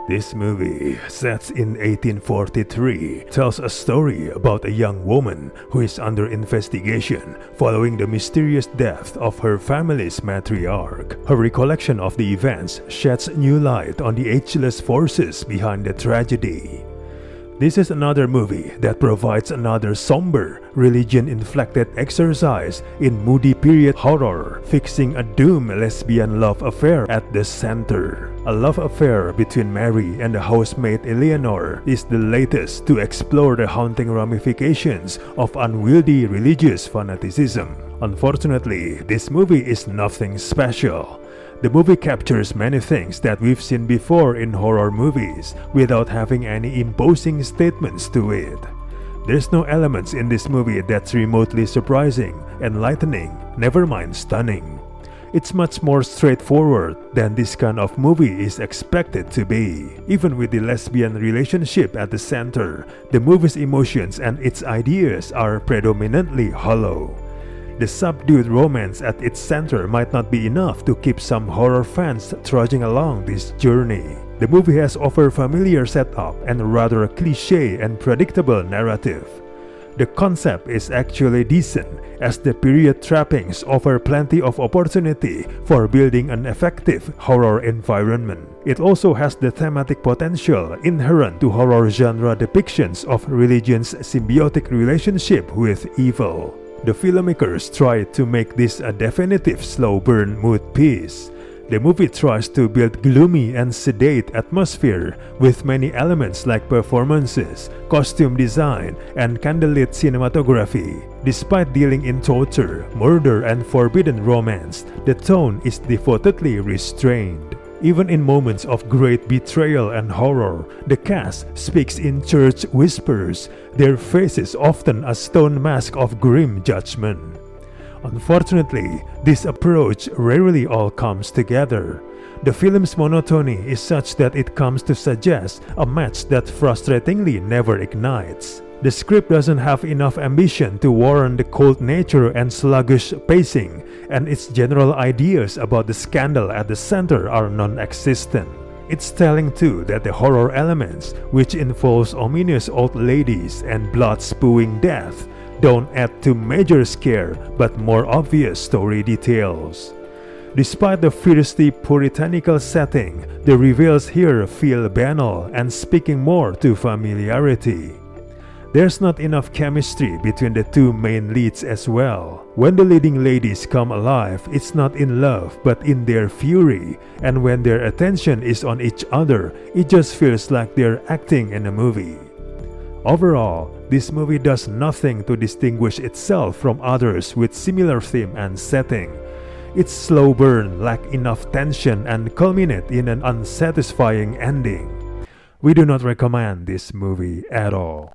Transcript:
This movie, set in 1843, tells a story about a young woman who is under investigation following the mysterious death of her family's matriarch. Her recollection of the events sheds new light on the ageless forces behind the tragedy. This is another movie that provides another somber, religion-inflected exercise in moody period horror, fixing a doomed lesbian love affair at the center. A love affair between Mary and the housemate Eleanor is the latest to explore the haunting ramifications of unwieldy religious fanaticism. Unfortunately, this movie is nothing special. The movie captures many things that we've seen before in horror movies without having any imposing statements to it. There's no elements in this movie that's remotely surprising, enlightening, never mind stunning. It's much more straightforward than this kind of movie is expected to be. Even with the lesbian relationship at the center, the movie's emotions and its ideas are predominantly hollow. The subdued romance at its center might not be enough to keep some horror fans trudging along this journey. The movie has over-familiar setup and rather cliché and predictable narrative. The concept is actually decent, as the period trappings offer plenty of opportunity for building an effective horror environment. It also has the thematic potential inherent to horror genre depictions of religion's symbiotic relationship with evil. The filmmakers tried to make this a definitive slow burn mood piece. The movie tries to build gloomy and sedate atmosphere with many elements like performances, costume design, and candlelit cinematography. Despite dealing in torture, murder, and forbidden romance, the tone is devotedly restrained. Even in moments of great betrayal and horror, the cast speaks in church whispers, their faces often a stone mask of grim judgment. Unfortunately, this approach rarely all comes together. The film's monotony is such that it comes to suggest a match that frustratingly never ignites. The script doesn't have enough ambition to warrant the cold nature and sluggish pacing, and its general ideas about the scandal at the center are non-existent. It's telling too that the horror elements, which involves ominous old ladies and blood-spewing death, don't add to major scare but more obvious story details. Despite the fiercely puritanical setting, the reveals here feel banal and speaking more to familiarity. There's not enough chemistry between the two main leads as well. When the leading ladies come alive, it's not in love but in their fury, and when their attention is on each other, it just feels like they're acting in a movie. Overall, this movie does nothing to distinguish itself from others with similar theme and setting. Its slow burn lacks enough tension and culminate in an unsatisfying ending. We do not recommend this movie at all.